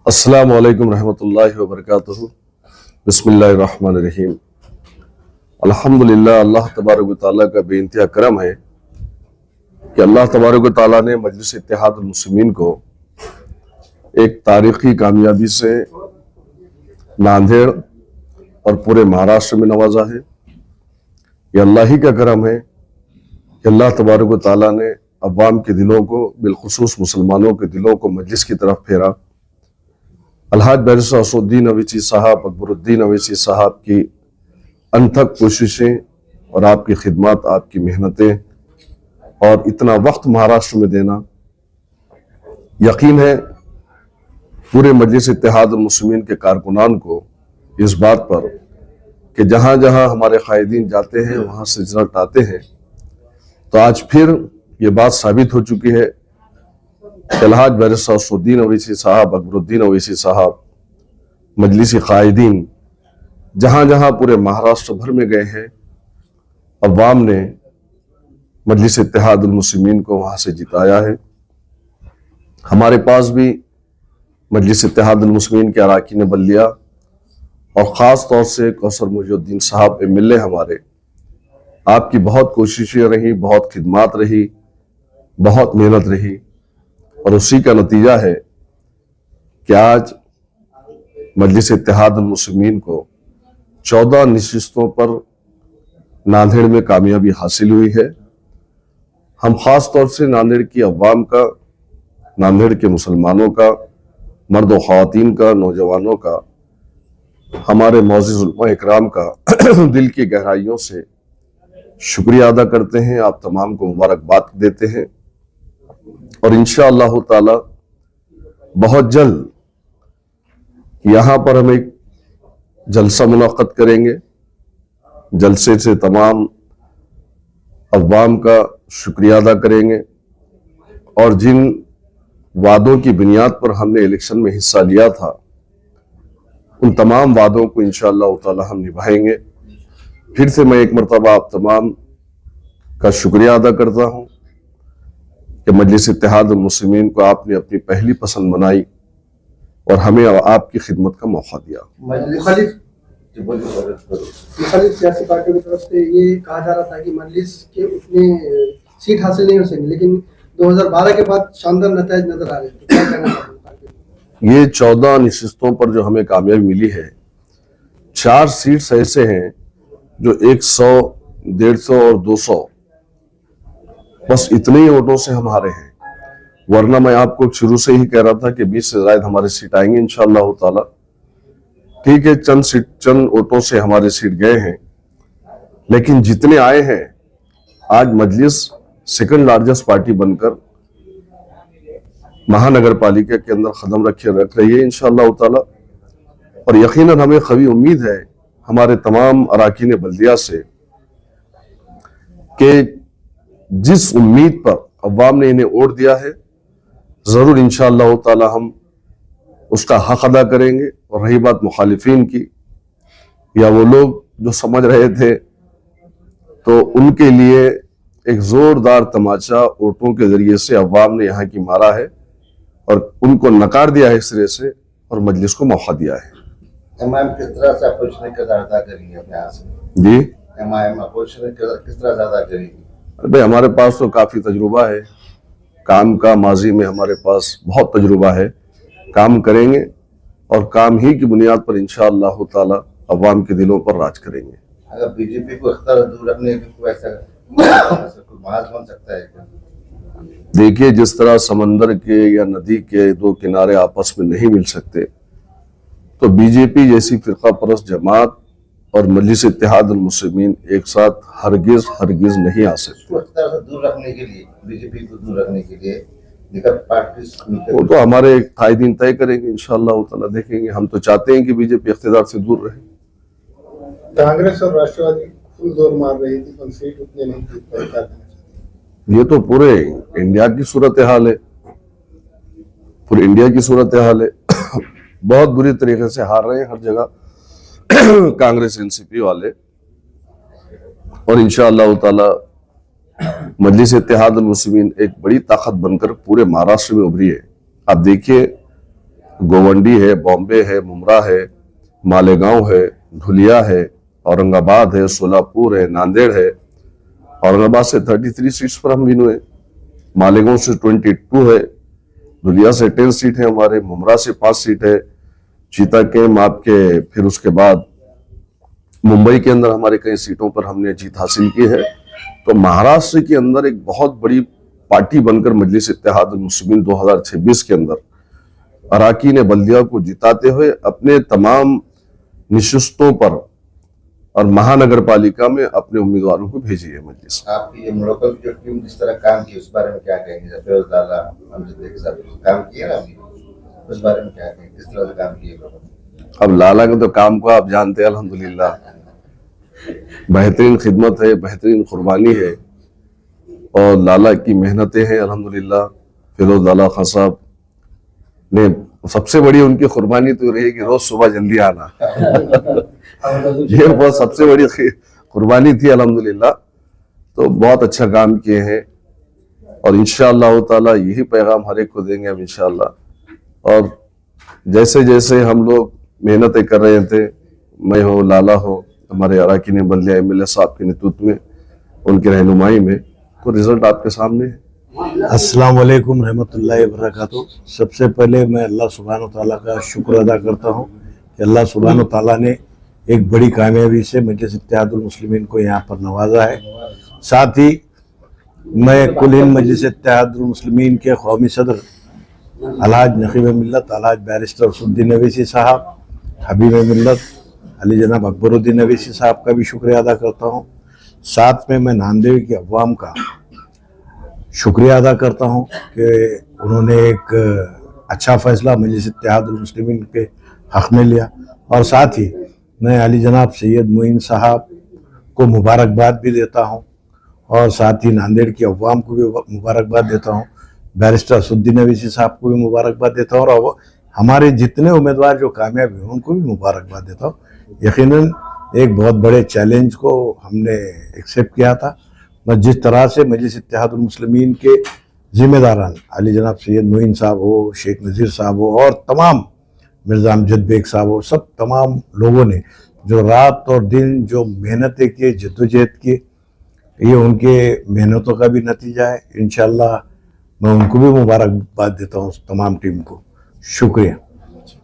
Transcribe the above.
अस्सलामु अलैकुम रहमतुल्लाहि व बरकातुहू। बिस्मिल्लाहिर्रहमानिर्रहीम। अल्हम्दुलिल्लाह, अल्लाह तबारक व तआला का बेइंतहा करम है कि अल्लाह तबारक व तआला ने मजलिस इत्तेहादुल मुस्लिमीन को एक तारीखी कामयाबी से नांदेड़ और पूरे महाराष्ट्र में नवाजा है। ये अल्लाह ही का करम है कि अल्लाह तबारक व तआला ने अवाम के दिलों को, बिलखुसूस मुसलमानों के दिलों को मजलिस की तरफ फेरा। अलहाज बैरिस्टर असदुद्दीन अवैसी साहब, अकबरुद्दीन अवैसी साहब की अनथक कोशिशें और आपकी खिदमत, आपकी मेहनतें और इतना वक्त महाराष्ट्र में देना, यकीन है पूरे मजलिस इत्तेहादुल मुस्लिमीन के कारकुनान को इस बात पर कि जहां जहां हमारे कायदीन जाते हैं वहां से रिजल्ट आते हैं। तो आज फिर ये बात साबित हो चुकी है कि अलहाज बैरिस्टर असदुद्दीन अवैसी साहब, अकबरुद्दीन अवैसी साहब, मजलिसी कायदीन जहां जहां पूरे महाराष्ट्र भर में गए हैं, अवाम ने मजलिस इत्तेहादुल मुस्लिमीन को वहां से जिताया है। हमारे पास भी मजलिस इत्तेहादुल मुस्लिमीन के अराकीन बल्दिया और ख़ास तौर से कौसर मुहिउद्दीन साहब एमएलए हमारे, आपकी बहुत कोशिशें रही, बहुत खिदमात रही, बहुत मेहनत रही और उसी का नतीजा है कि आज मजलिस इत्तेहादुल मुस्लिमीन को 14 नशिस्तों पर नांदेड़ में कामयाबी हासिल हुई है। हम खास तौर से नांदेड़ की अवाम का, नांदेड़ के मुसलमानों का, मर्द व ख़वातीन का, नौजवानों का, हमारे मौज़िज़ उलमा इकराम का दिल की गहराइयों से शुक्रिया अदा करते हैं। आप तमाम को मुबारकबाद देते हैं और इंशाअल्लाह ताला बहुत जल्द यहाँ पर हम एक जलसा मुनाक़द करेंगे। जलसे से तमाम अवाम का शुक्रिया अदा करेंगे और जिन वादों की बुनियाद पर हमने इलेक्शन में हिस्सा लिया था, उन तमाम वादों को इंशाअल्लाह ताला हम निभाएंगे। फिर से मैं एक मरतबा आप तमाम का शुक्रिया अदा करता हूँ कि मजलिस इत्तेहादुल मुस्लिमीन को आपने अपनी पहली पसंद बनाई और हमें आपकी खिदमत का मौका दिया। मुखालिफ सियासी पार्टियों की तरफ से ये कहा जा रहा था कि मजलिस के उतने सीट हासिल नहीं हो सकेंगे, लेकिन 2012 के बाद शानदार नतीजे नजर आ रहे हैं। तो क्या कहना चाहते हैं? ये 14 नशिस्तों पर जो हमें कामयाबी मिली है, 4 सीट्स ऐसे हैं जो 100, 150 और 200, बस इतने ही वोटों से हम हारे हैं। वरना मैं आपको शुरू से ही कह रहा था कि 20 से ज्यादा हमारे सीट आएंगे इंशाअल्लाह ताला। ठीक है, चंद वोटों से हमारे सीट गए हैं, लेकिन जितने आए हैं, आज मजलिस सेकंड लार्जेस्ट पार्टी बनकर महानगर पालिका के अंदर कदम रख रही है इंशाअल्लाह ताला। और यकीनन हमें कभी उम्मीद है हमारे तमाम अराकीन बल्दिया से कि जिस उम्मीद पर अवाम ने इन्हें वोट दिया है, जरूर इंशाअल्लाह ताला हम उसका हक अदा करेंगे। और रही बात मुखालिफिन की या वो लोग जो समझ रहे थे, तो उनके लिए एक जोरदार तमाचा वोटों के जरिए से अवाम ने यहाँ की मारा है और उनको नकार दिया है इस सिरे से और मजलिस को मौका दिया है। एमआईएम किस तरह से अपोजिशन का ज्यादा करेंगे अपने यहाँ से? जी, एमआईएम अपोजिशन किस तरह ज्यादा करेगी? भाई हमारे पास तो काफी तजुर्बा है काम का, माजी में हमारे पास बहुत तजुर्बा है। काम करेंगे और काम ही की बुनियाद पर इंशाअल्लाह ताला अवाम के दिलों पर राज करेंगे। अगर बीजेपी को इख्तियार दूर रखने की कोई ऐसा मार्ग बन सकता है क्या? देखिए, जिस तरह समंदर के या नदी के दो किनारे आपस में नहीं मिल सकते, तो बीजेपी जैसी फिरका परस्त जमात और मजलिस इत्तेहादुल मुस्लिमीन एक साथ हरगिज नहीं आ सकते। इख्तियार से दूर रखने के लिए, बीजेपी को दूर रखने के लिए पार्टी वो तो हमारे कायदीन तय करेंगे इंशाअल्लाह ताला, देखेंगे। हम तो चाहते हैं कि बीजेपी इख्तियार से दूर रहे। कांग्रेस और राष्ट्रवादी फुल जोर मार रही थी, पर सीट उतने नहीं जीत पाई। ये तो पूरे इंडिया की सूरत हाल है, पूरे इंडिया की सूरत हाल है। बहुत बुरी तरीके से हार रहे हैं हर जगह कांग्रेस एनसीपी वाले। और इंशाअल्लाह ताला मजलिस इत्तेहादुल मुस्लिमीन एक बड़ी ताकत बनकर पूरे महाराष्ट्र में उभरी है। आप देखिए गोवंडी है, बॉम्बे है, मुमरा है, मालेगांव है, धुलिया है, औरंगाबाद है, सोलापुर है, नांदेड़ है। औरंगाबाद से 33 सीट्स पर हम विन हुए, मालेगांव से 22 है, धुलिया से 10 सीट है हमारे, मुमरा से 5 सीट है, चीता केम आपके, फिर उसके बाद मुंबई के अंदर हमारे कई सीटों पर हमने जीत हासिल की है। तो महाराष्ट्र के अंदर एक बहुत बड़ी पार्टी बनकर मजलिस इत्तेहाद मुस्लिमीन 2026 के अंदर अराकीन बल्दिया को जिताते हुए अपने तमाम निशस्तों पर और महानगर पालिका में अपने उम्मीदवारों को भेजी है मजलिस। आपकी ये लोकल जो टीम जिस तरह काम की उस बारे में क्या कहेंगे? जब फिरोज लाला अमजद के साथ काम किया ना अभी, उस बारे में क्या कहेंगे? किस तरह से काम किए लोगों ने? अब लाला के तो काम को आप जानते हैं, अल्हम्दुलिल्लाह बेहतरीन खिदमत है, बेहतरीन कुर्बानी है और लाला की मेहनतें हैं अल्हम्दुलिल्लाह। फिरोज लाला खान साहब ने सबसे बड़ी उनकी कुर्बानी तो रही कि रोज सुबह जल्दी आना ये बहुत सबसे बड़ी कुर्बानी थी अल्हम्दुलिल्लाह। तो बहुत अच्छा काम किए हैं और इंशाअल्लाह ताला यही पैगाम हर एक को देंगे हम इंशाअल्लाह। और जैसे जैसे हम लोग मेहनतें कर रहे थे, मैं हो, लाला हो, हमारे अराकीन बल्दिया एमएलए साहब के नेतृत्व में, उनकी रहनुमाई में, तो रिजल्ट आपके सामने है। अस्सलाम वालेकुम रहमतुल्लाहि व बरकातहू। सबसे पहले मैं अल्लाह सुब्हान व तआला का शुक्र अदा करता हूँ कि अल्लाह सुब्हान व तआला ने एक बड़ी कामयाबी से मजलिस इत्तेहादुल मुस्लिमीन को यहाँ पर नवाजा है। साथ ही मैं कुल हिंद मजलिस इत्तेहादुल मुस्लिमीन के कौमी सदर अलहाज नकीब मिल्लत अलहाज बैरिस्टर असदुद्दीन अवैसी साहब, हबीब मिल्लत अली जनाब अकबरुद्दीन अवैसी साहब का भी शुक्रिया अदा करता हूँ। साथ में मैं नांदेड़ की अवाम का शुक्रिया अदा करता हूँ कि उन्होंने एक अच्छा फैसला मजलिस इत्तेहादुल मुस्लिमीन के हक़ में लिया। और साथ ही मैं अली जनाब सैयद मोइन साहब को मुबारकबाद भी देता हूँ और साथ ही नांदेड़ की अवाम को भी मुबारकबाद देता हूँ, बैरिस्टर असदुद्दीन अवैसी साहब को भी मुबारकबाद देता हूँ और हमारे जितने उम्मीदवार जो कामयाब हुए उनको भी मुबारकबाद देता हूँ। यकीनन एक बहुत बड़े चैलेंज को हमने एक्सेप्ट किया था। बस जिस तरह से मजलिस इत्तेहादुल मुस्लिमीन के जिम्मेदारान अली जनाब सैयद मोइन साहब हो, शेख नज़ीर साहब हो और तमाम मिर्ज़ा अमजद बेग साहब हो, सब तमाम लोगों ने जो रात और दिन जो मेहनतें की, जद्दोजहद की, ये उनके मेहनतों का भी नतीजा है। इंशाअल्लाह मैं उनको भी मुबारकबाद देता हूँ तमाम टीम को। शुक्रिया।